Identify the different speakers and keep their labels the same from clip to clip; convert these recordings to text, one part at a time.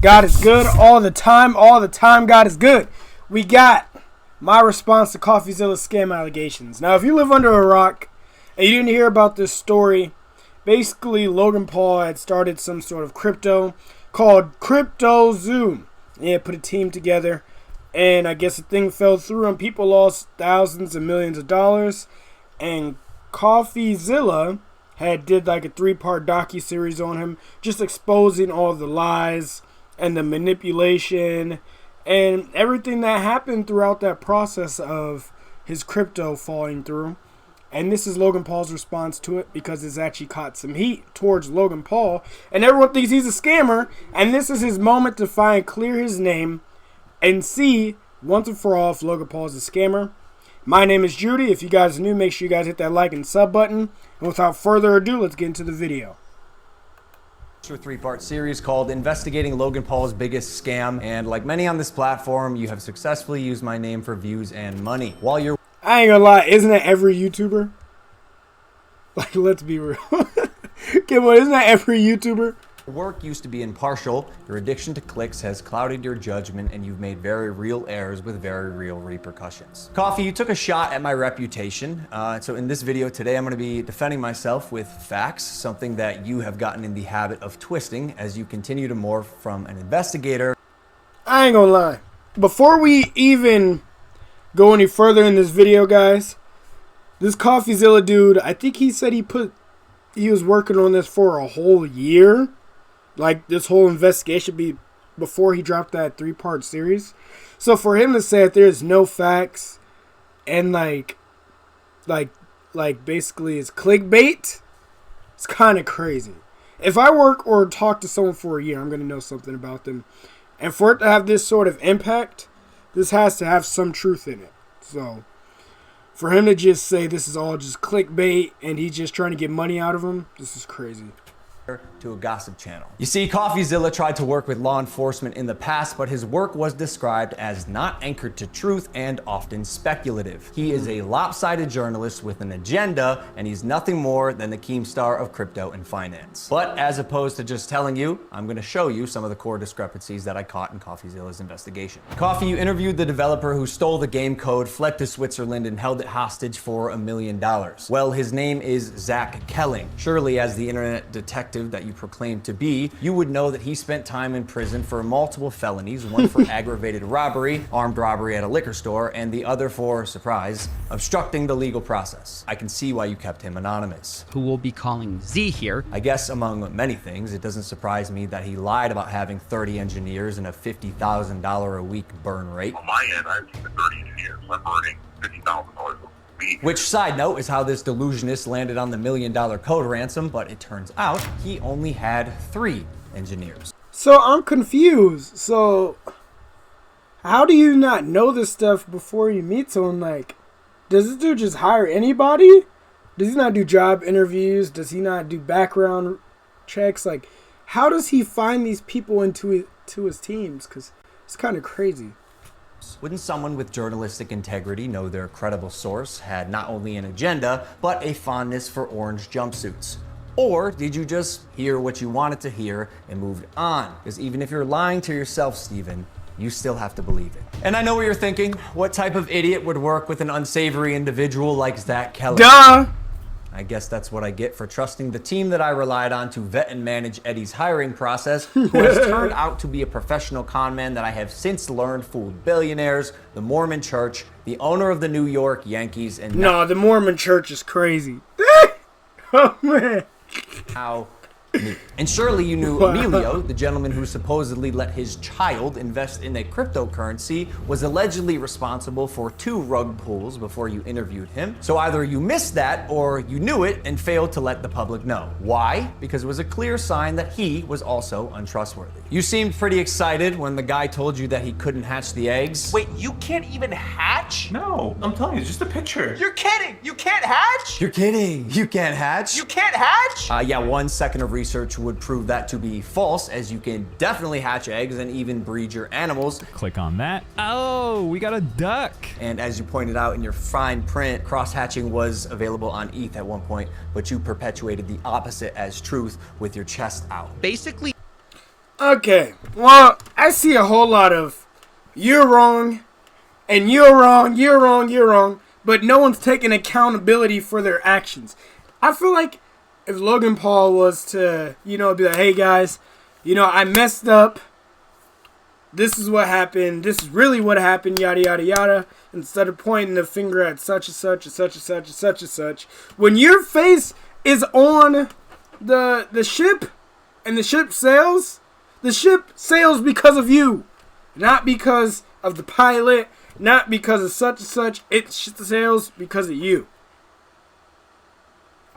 Speaker 1: God is good all the time. All the time, God is good. We got my response to Coffeezilla scam allegations. Now, if you live under a rock and you didn't hear about this story, basically Logan Paul had started some sort of crypto called Crypto Zoom. He had put a team together, and I guess the thing fell through and people lost thousands and millions of dollars. And Coffeezilla had did like a 3-part docuseries on him, just exposing all the lies and the manipulation and everything that happened throughout that process of his crypto falling through. And this is Logan Paul's response to it, because it's actually caught some heat towards Logan Paul, and everyone thinks he's a scammer, and this is his moment to finally clear his name and see once and for all if Logan Paul is a scammer. My name is Drewdyy. If you guys are new, make sure you guys hit that like and sub button. And without further ado, let's get into the video.
Speaker 2: A 3-part series called Investigating Logan Paul's Biggest Scam, and like many on this platform, you have successfully used my name for views and money. While you're
Speaker 1: I ain't gonna lie, isn't that every YouTuber? Like, let's be real. Okay, well, isn't that every YouTuber?
Speaker 2: work used to be impartial, your addiction to clicks has clouded your judgment, and you've made very real errors with very real repercussions. Coffee, you took a shot at my reputation. So in this video today, I'm going to be defending myself with facts, something that you have gotten in the habit of twisting as you continue to morph from an investigator.
Speaker 1: I ain't gonna lie. Before we even go any further in this video, guys, this Coffeezilla dude, I think he said he was working on this for a whole year. Like, this whole investigation before he dropped that 3-part series. So for him to say that there's no facts and like basically it's clickbait, it's kind of crazy. If I work or talk to someone for a year, I'm going to know something about them. And for it to have this sort of impact, this has to have some truth in it. So for him to just say this is all just clickbait and he's just trying to get money out of him, this is crazy.
Speaker 2: To a gossip channel. You see, Coffeezilla tried to work with law enforcement in the past, but his work was described as not anchored to truth and often speculative. He is a lopsided journalist with an agenda, and he's nothing more than the Keemstar of crypto and finance. But as opposed to just telling you, I'm going to show you some of the core discrepancies that I caught in Coffeezilla's investigation. Coffee, you interviewed the developer who stole the game code, fled to Switzerland, and held it hostage for $1 million. Well, his name is Zach Kelling. Surely, as the internet detective that you proclaim to be, you would know that he spent time in prison for multiple felonies, one for aggravated robbery, armed robbery at a liquor store, and the other for, surprise, obstructing the legal process. I can see why you kept him anonymous.
Speaker 3: Who will be calling Z here.
Speaker 2: I guess among many things, it doesn't surprise me that he lied about having 30 engineers and a $50,000 a week burn rate.
Speaker 4: On my end, I have 30 engineers. I'm burning $50,000 a week.
Speaker 2: Which, side note, is how this delusionist landed on the $1 million code ransom, but it turns out he only had 3 engineers.
Speaker 1: So I'm confused. So how do you not know this stuff before you meet someone? Like, does this dude just hire anybody? Does he not do job interviews? Does he not do background checks? Like, how does he find these people into his teams? Because it's kind of crazy.
Speaker 2: Wouldn't someone with journalistic integrity know their credible source had not only an agenda, but a fondness for orange jumpsuits? Or did you just hear what you wanted to hear and moved on? Because even if you're lying to yourself, Steven, you still have to believe it. And I know what you're thinking. What type of idiot would work with an unsavory individual like Zach Kelly?
Speaker 1: Duh!
Speaker 2: I guess that's what I get for trusting the team that I relied on to vet and manage Eddie's hiring process, who has turned out to be a professional con man that I have since learned fooled billionaires, the Mormon Church, the owner of the New York Yankees, and
Speaker 1: no, the Mormon Church is crazy. Oh man.
Speaker 2: How? And surely you knew Emilio, the gentleman who supposedly let his child invest in a cryptocurrency, was allegedly responsible for 2 rug pulls before you interviewed him. So either you missed that or you knew it and failed to let the public know. Why? Because it was a clear sign that he was also untrustworthy. You seemed pretty excited when the guy told you that he couldn't hatch the eggs.
Speaker 5: Wait, you can't even hatch?
Speaker 6: No, I'm telling you, it's just a picture.
Speaker 5: You're kidding! You can't hatch?
Speaker 2: You're kidding. You can't hatch?
Speaker 5: You can't hatch?
Speaker 2: Yeah, 1 second of research would prove that to be false, as you can definitely hatch eggs and even breed your animals.
Speaker 7: Click on that. Oh, we got a duck.
Speaker 2: And as you pointed out in your fine print, cross-hatching was available on ETH at one point, but you perpetuated the opposite as truth with your chest out.
Speaker 5: Basically,
Speaker 1: Okay, well, I see a whole lot of you're wrong, and you're wrong, you're wrong, you're wrong, but no one's taking accountability for their actions. I feel like if Logan Paul was to, be like, hey guys, I messed up. This is what happened. This is really what happened, yada, yada, yada. Instead of pointing the finger at such and such and such and such and such and such. When your face is on the ship and the ship sails because of you. Not because of the pilot. Not because of such and such. It sails because of you.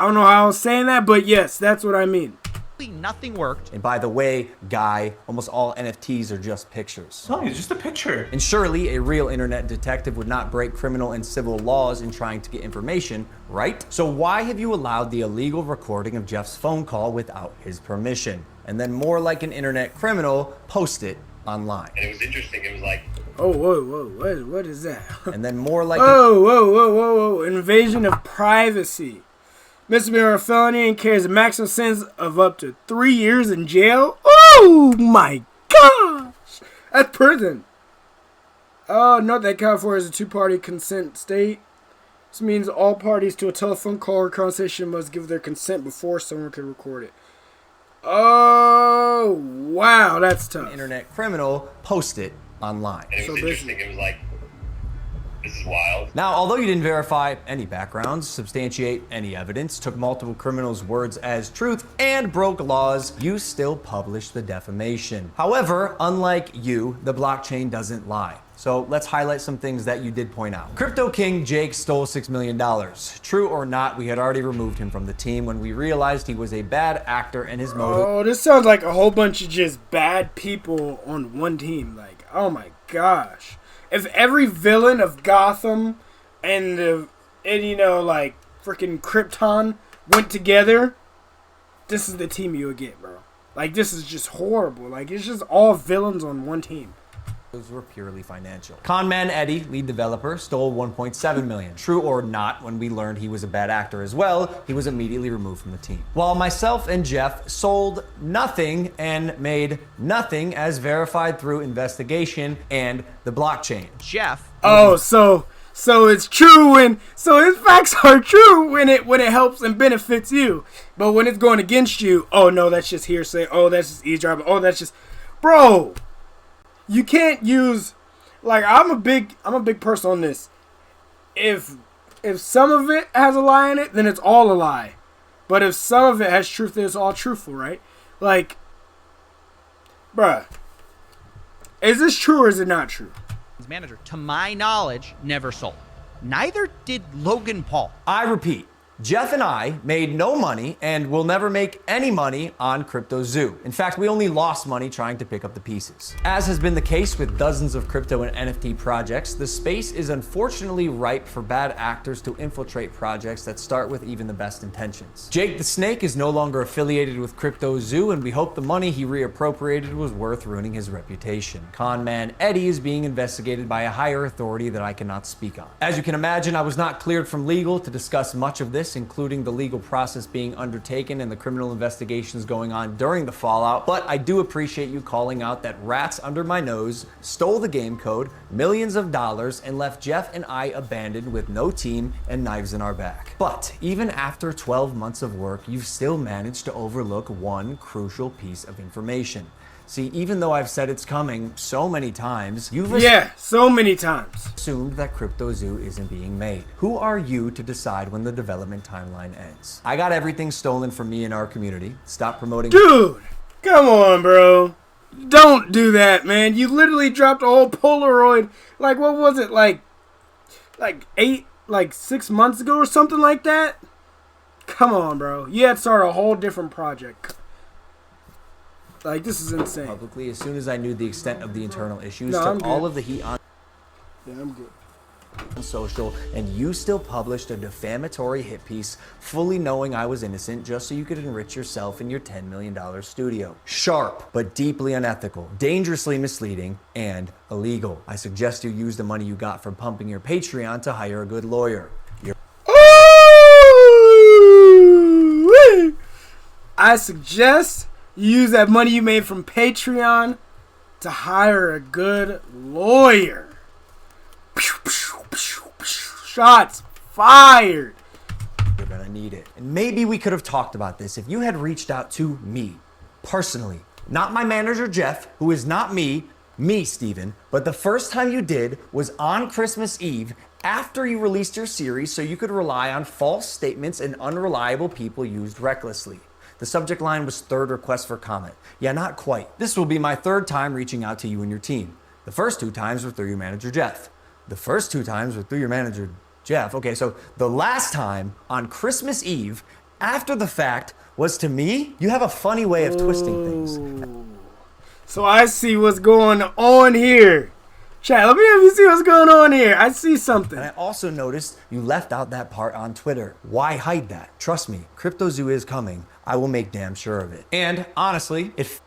Speaker 1: I don't know how I was saying that, but yes, that's what I mean.
Speaker 3: Nothing worked.
Speaker 2: And by the way, guy, almost all NFTs are just pictures.
Speaker 6: No, it's just a picture.
Speaker 2: And surely a real internet detective would not break criminal and civil laws in trying to get information, right? So why have you allowed the illegal recording of Jeff's phone call without his permission? And then more like an internet criminal, post it online.
Speaker 4: And it was interesting. It was like,
Speaker 1: Oh, whoa, what is that?
Speaker 2: And then more like
Speaker 1: Whoa, invasion of privacy. Misdemeanor or felony and carries a maximum sentence of up to 3 years in jail. Oh my gosh! That's prison. Oh, note that California is a two-party consent state. This means all parties to a telephone call or conversation must give their consent before someone can record it. Oh, wow, that's tough.
Speaker 2: internet criminal, post it online.
Speaker 4: and it was interesting. It was like, this is wild.
Speaker 2: Now, although you didn't verify any backgrounds, substantiate any evidence, took multiple criminals' words as truth, and broke laws, you still published the defamation. However, unlike you, the blockchain doesn't lie. So let's highlight some things that you did point out. Crypto King Jake stole $6 million. True or not, we had already removed him from the team when we realized he was a bad actor and his motive.
Speaker 1: Oh, this sounds like a whole bunch of just bad people on one team. Like, oh my gosh. If every villain of Gotham and like freaking Krypton went together, this is the team you would get, bro. Like, this is just horrible. Like, it's just all villains on one team.
Speaker 2: Those were purely financial. Conman Eddie, lead developer, stole $1.7 million. True or not, when we learned he was a bad actor as well, he was immediately removed from the team. While myself and Jeff sold nothing and made nothing as verified through investigation and the blockchain.
Speaker 3: Jeff.
Speaker 1: Oh, so it's true so his facts are true when it helps and benefits you. But when it's going against you, oh no, that's just hearsay. Oh, that's just eavesdropping. Oh, that's just, bro. You can't use, like, I'm a big person on this. If some of it has a lie in it, then it's all a lie. But if some of it has truth, then it's all truthful, right? Like, bruh, is this true or is it not true?
Speaker 3: His manager, to my knowledge, never sold. Neither did Logan Paul.
Speaker 2: I repeat, Jeff and I made no money and will never make any money on Crypto Zoo. In fact, we only lost money trying to pick up the pieces. As has been the case with dozens of crypto and NFT projects, the space is unfortunately ripe for bad actors to infiltrate projects that start with even the best intentions. Jake the Snake is no longer affiliated with Crypto Zoo, and we hope the money he reappropriated was worth ruining his reputation. Conman Eddie is being investigated by a higher authority that I cannot speak on. As you can imagine, I was not cleared from legal to discuss much of this, including the legal process being undertaken and the criminal investigations going on during the fallout, but I do appreciate you calling out that rats under my nose stole the game code, millions of dollars, and left Jeff and I abandoned with no team and knives in our back. But even after 12 months of work, you've still managed to overlook one crucial piece of information. See, even though I've said it's coming so many times, you've
Speaker 1: so many times
Speaker 2: assumed that Crypto Zoo isn't being made. Who are you to decide when the development timeline ends? I got everything stolen from me and our community. Stop promoting.
Speaker 1: Dude, come on, bro. Don't do that, man. You literally dropped a whole Polaroid. Like, what was it? Like 6 months ago or something like that? Come on, bro. You had to start a whole different project. Like, this is insane.
Speaker 2: Publicly, as soon as I knew the extent of the internal issues,
Speaker 1: No, I'm
Speaker 2: took all
Speaker 1: good.
Speaker 2: of the heat on
Speaker 1: Yeah, I'm good.
Speaker 2: social, and you still published a defamatory hit piece fully knowing I was innocent just so you could enrich yourself in your $10 million studio. Sharp, but deeply unethical, dangerously misleading, and illegal. I suggest you use the money you got from pumping your Patreon to hire a good lawyer.
Speaker 1: Ooh! I suggest You use that money you made from Patreon to hire a good lawyer. Shots fired.
Speaker 2: You're gonna need it. And maybe we could have talked about this if you had reached out to me, personally. Not my manager, Jeff, who is not me, Steven. But the first time you did was on Christmas Eve after you released your series so you could rely on false statements and unreliable people used recklessly. The subject line was third request for comment. Yeah, not quite. This will be my third time reaching out to you and your team. The first 2 times were through your manager, Jeff. The first 2 times were through your manager, Jeff. Okay, so the last time on Christmas Eve, after the fact, was to me. You have a funny way of twisting things.
Speaker 1: So I see what's going on here. Chat, let me have you see what's going on here. I see something.
Speaker 2: And I also noticed you left out that part on Twitter. Why hide that? Trust me, CryptoZoo is coming. I will make damn sure of it. And honestly, it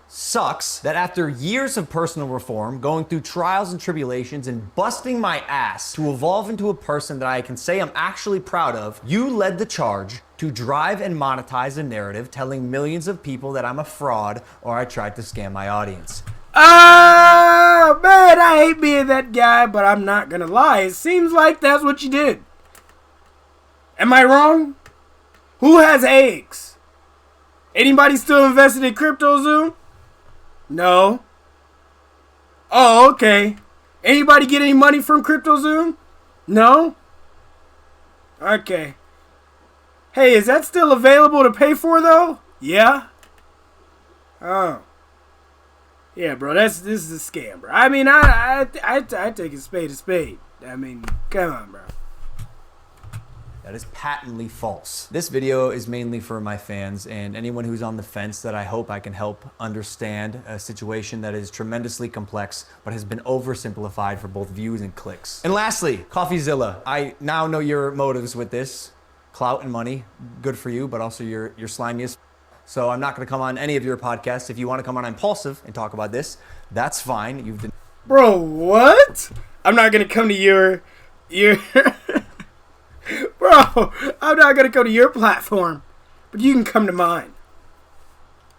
Speaker 2: sucks that after years of personal reform, going through trials and tribulations and busting my ass to evolve into a person that I can say I'm actually proud of, you led the charge to drive and monetize a narrative telling millions of people that I'm a fraud or I tried to scam my audience.
Speaker 1: Oh, man, I hate being that guy, but I'm not gonna lie. It seems like that's what you did. Am I wrong? Who has eggs? Anybody still invested in CryptoZoo? No. Oh, okay. Anybody get any money from CryptoZoo? No? Okay. Hey, is that still available to pay for, though? Yeah? Oh. Yeah, bro, this is a scam, bro. I mean, I take a spade. I mean, come on, bro.
Speaker 2: That is patently false. This video is mainly for my fans and anyone who's on the fence that I hope I can help understand a situation that is tremendously complex but has been oversimplified for both views and clicks. And lastly, Coffeezilla. I now know your motives with this. Clout and money, good for you, but also you're slimy as so I'm not gonna come on any of your podcasts. If you wanna come on Impulsive and talk about this, that's fine. You've been
Speaker 1: Bro, what? I'm not gonna come to your Bro, I'm not gonna go to your platform, but you can come to mine.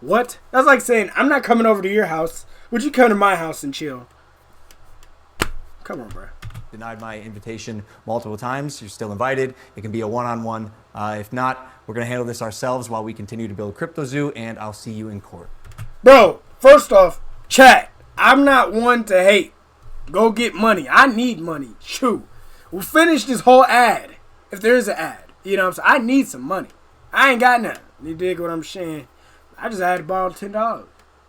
Speaker 1: What? That's like saying, I'm not coming over to your house. Would you come to my house and chill? Come on, bro.
Speaker 2: denied my invitation multiple times. You're still invited. It can be a one-on-one. If not, we're gonna handle this ourselves while we continue to build CryptoZoo, and I'll see you in court.
Speaker 1: Bro, first off, chat, I'm not one to hate. Go get money. I need money. Shoot. We'll finish this whole ad. If there is an ad. You know what I'm saying? I need some money. I ain't got nothing. You dig what I'm saying? I just had to borrow $10.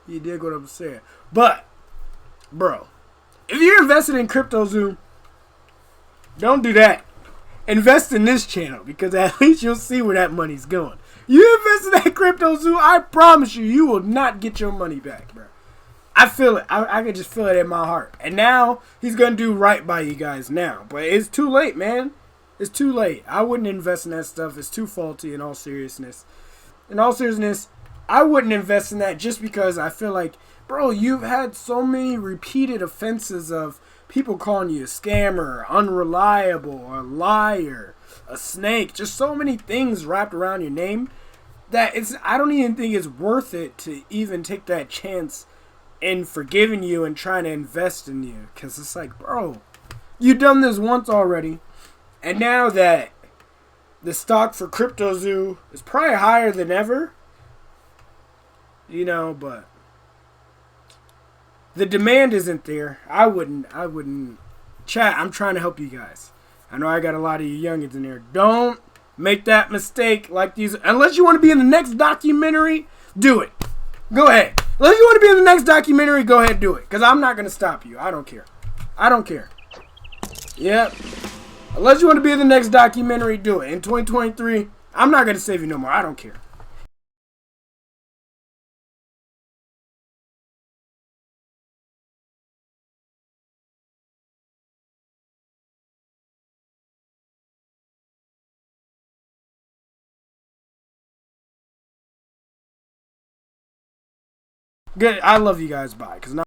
Speaker 1: You dig what I'm saying? But, bro, if you're invested in CryptoZoo, don't do that. Invest in this channel because at least you'll see where that money's going. You invest in that CryptoZoo, I promise you, you will not get your money back, bro. I feel it. I can just feel it in my heart. And now, he's going to do right by you guys now. But it's too late, man. It's too late. I wouldn't invest in that stuff. It's too faulty in all seriousness. In all seriousness, I wouldn't invest in that just because I feel like, bro, you've had so many repeated offenses of people calling you a scammer, unreliable, a liar, a snake. Just so many things wrapped around your name that I don't even think it's worth it to even take that chance in forgiving you and trying to invest in you. Because it's like, bro, you done this once already. And now that the stock for CryptoZoo is probably higher than ever, you know, but the demand isn't there. I wouldn't. Chat, I'm trying to help you guys. I know I got a lot of you youngins in there. Don't make that mistake like these. Unless you want to be in the next documentary, do it. Go ahead. Unless you want to be in the next documentary, go ahead and do it. Because I'm not going to stop you. I don't care. I don't care. Yep. Unless you want to be in the next documentary, do it. In 2023, I'm not going to save you no more. I don't care. Good. I love you guys. Bye. Because